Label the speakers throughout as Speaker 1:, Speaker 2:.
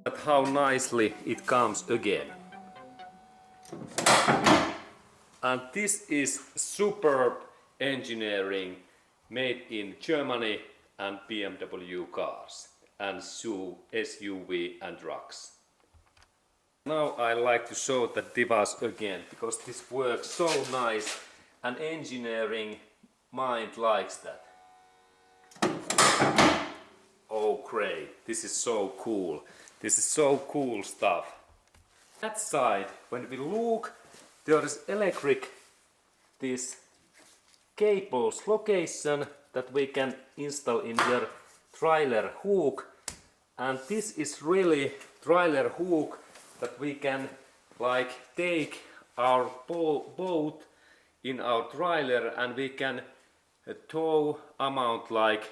Speaker 1: But how nicely it comes again. And this is superb engineering made in Germany and BMW cars and SUV and trucks. Now I like to show that device again because this works so nice and engineering mind likes that. Oh great, this is so cool. This is so cool stuff. That side, when we look, there is electric this cables location that we can install in your trailer hook, and this is really trailer hook that we can like take our boat in our trailer and we can tow amount like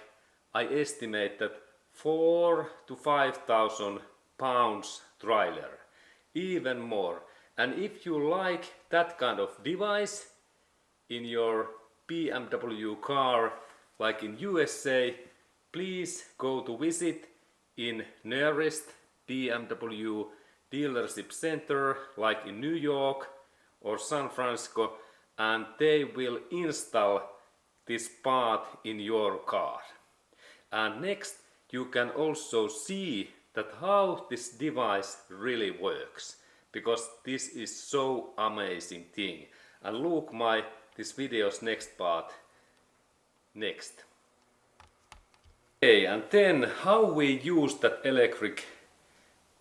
Speaker 1: I estimate that 4,000 to 5,000 pounds trailer, even more. And if you like that kind of device in your BMW car, like in USA, please go to visit in nearest BMW dealership center, like in New York or San Francisco, and they will install this part in your car. And next, you can also see that how this device really works, because this is so amazing thing. And look this video's next part next. Okay, and then how we use that electric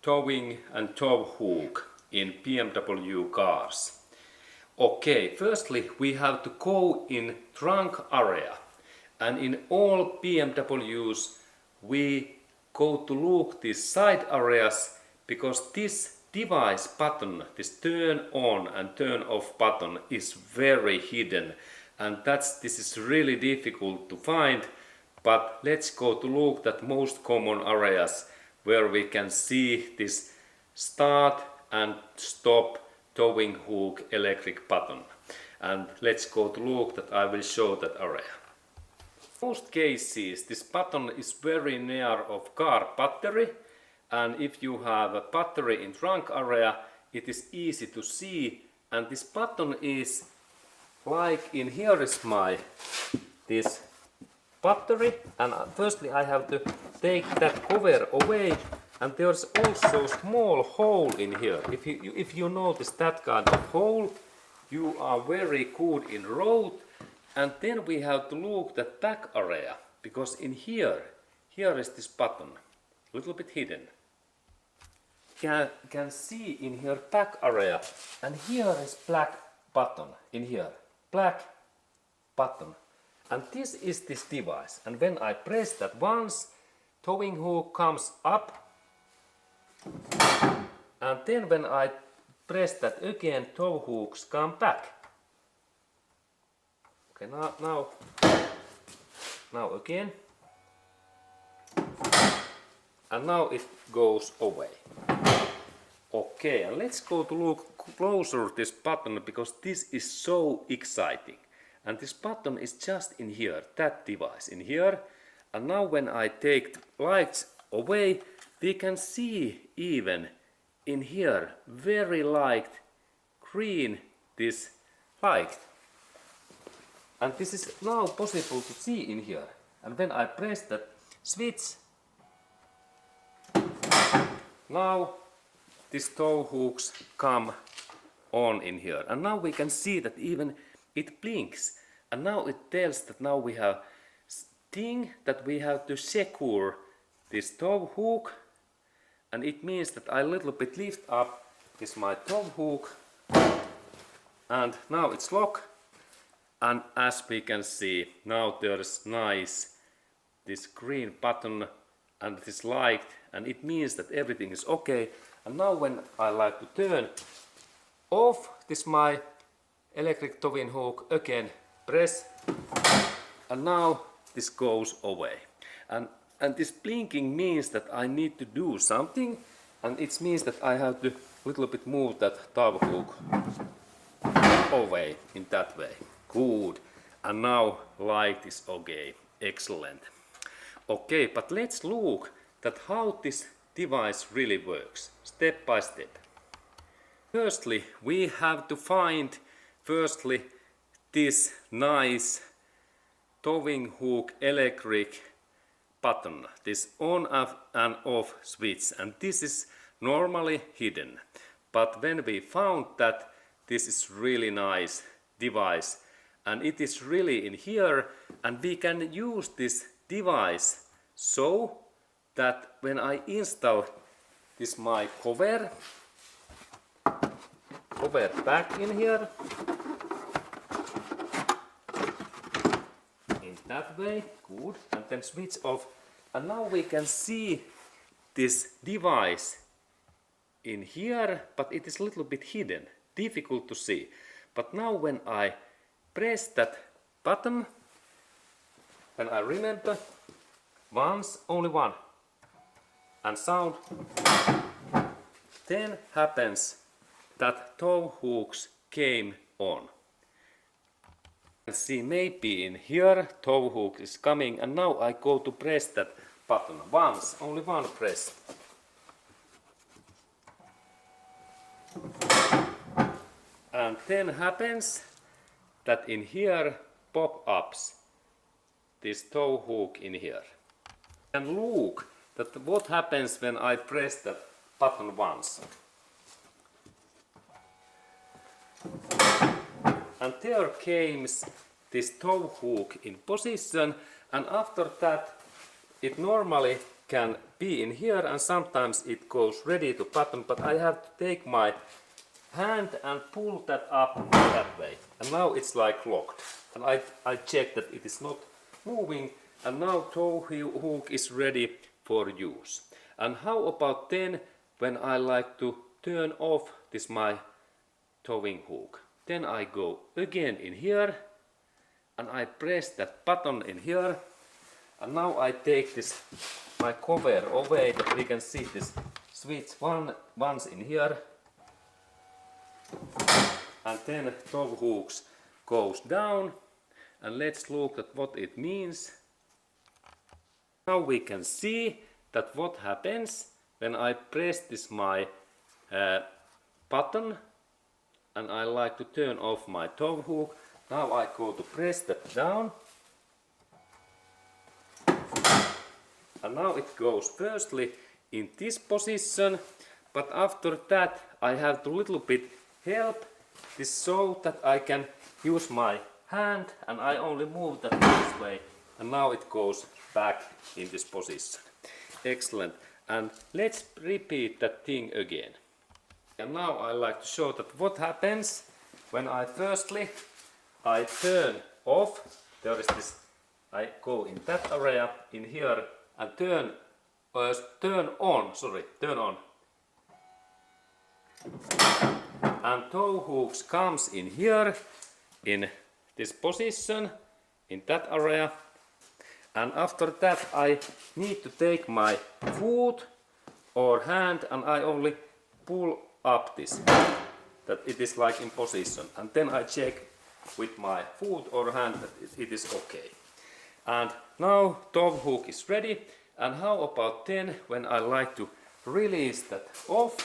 Speaker 1: towing and tow hook in BMW cars. Okay, firstly we have to go in trunk area, and in all BMWs we go to look these side areas because this device button, this turn on and turn off button is very hidden, and this is really difficult to find. But let's go to look at most common areas where we can see this start and stop towing hook electric button. And let's go to look that I will show that area. In most cases this button is very near of car battery, and if you have a battery in trunk area it is easy to see, and this button is like in here is this battery, and firstly I have to take that cover away, and there's also small hole in here. If you notice that kind of hole, you are very good in road. And then we have to look that back area, because in here is this button, a little bit hidden. Can see in here back area, and here is black button in here, black button. And this is this device, and when I press that once, towing hook comes up, and then when I press that again, tow hooks come back. Okay, now again, and now it goes away. Okay, and let's go to look closer at this button, because this is so exciting. And this button is just in here, that device in here. And now when I take lights away, we can see even in here very light green this light. And this is now possible to see in here. And when I press that switch, now these tow hooks come on in here. And now we can see that even it blinks. And now it tells that now we have thing that we have to secure this tow hook. And it means that I little bit lift up this my tow hook. And now it's locked. And as we can see, now there's nice this green button and this light, and it means that everything is okay. And now when I like to turn off this my electric towing hook, again press, and now this goes away. And this blinking means that I need to do something, and it means that I have to little bit move that tow hook away in that way. Good. And now light is okay. Excellent. Okay, but let's look that how this device really works, step by step. Firstly, we have to find this nice towing hook electric button, this on and off switch, and this is normally hidden. But when we found that this is really nice device and it is really in here, and we can use this device so that when I install this my cover back in here, in that way, good, and then switch off, and now we can see this device in here, but it is a little bit hidden, difficult to see. But now when I press that button, and I remember once, only one, and sound, then happens that tow hooks came on. You can see maybe in here tow hook is coming, and now I go to press that button once, only one press. And then happens that in here pop-ups this tow hook in here. And look that what happens when I press that button once. And there comes this tow hook in position, and after that it normally can be in here, and sometimes it goes ready to button, but I have to take my hand and pull that up that way, and now it's like locked, and I check that it is not moving, and now tow hook is ready for use. And how about then when I like to turn off this my towing hook? Then I go again in here and I press that button in here, and now I take this my cover away that we can see this switch once in here, and then tow hooks goes down, and let's look at what it means. Now we can see that what happens when I press this my button and I like to turn off my tow hook. Now I go to press that down, and now it goes firstly in this position, but after that I have to little bit help this so that I can use my hand, and I only move that this way, and now it goes back in this position. Excellent. And let's repeat that thing again. And now I like to show that what happens when I turn off. There is this, I go in that area in here and turn on. And tow hooks comes in here in this position in that area, and after that I need to take my foot or hand and I only pull up this, that it is like in position, and then I check with my foot or hand that it is okay. And now tow hook is ready. And how about then when I like to release that off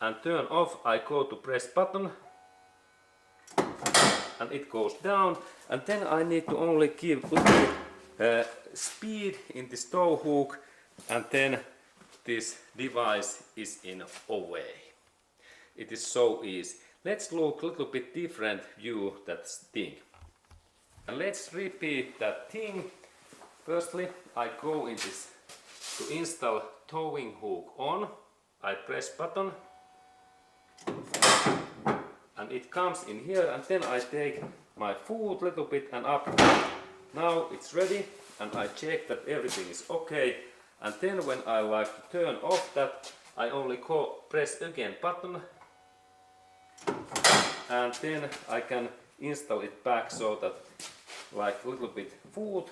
Speaker 1: and turn off, I go to press button and it goes down, and then I need to only give a little bit speed in this tow hook, and then this device is in away. It is so easy. Let's look a little bit different view that thing. And let's repeat that thing. Firstly, I go in this to install towing hook on. I press button and it comes in here, and then I take my foot a little bit and up. Now it's ready, and I check that everything is okay, and then when I like to turn off that, I only press again button, and then I can install it back so that like a little bit foot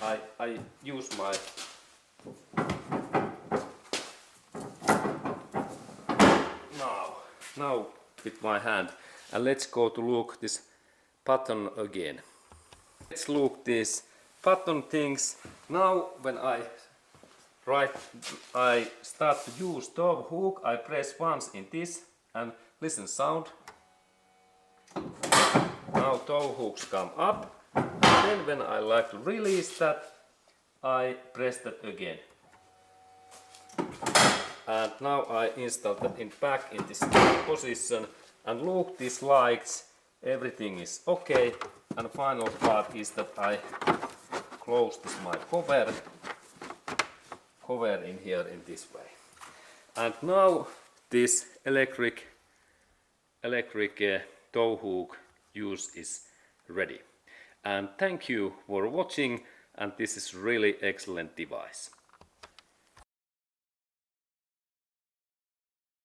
Speaker 1: I use my now with my hand, and let's go to look this button again. Let's look these button things. Now when I Right, I start to use tow hook. I press once in this and listen sound. Now tow hooks come up. Then when I like to release that, I press that again. And now I install that back in this position, and look, these lights, everything is okay. And final part is that I close this my cover in here in this way. And now this electric tow hook use is ready. And thank you for watching, and this is really excellent device.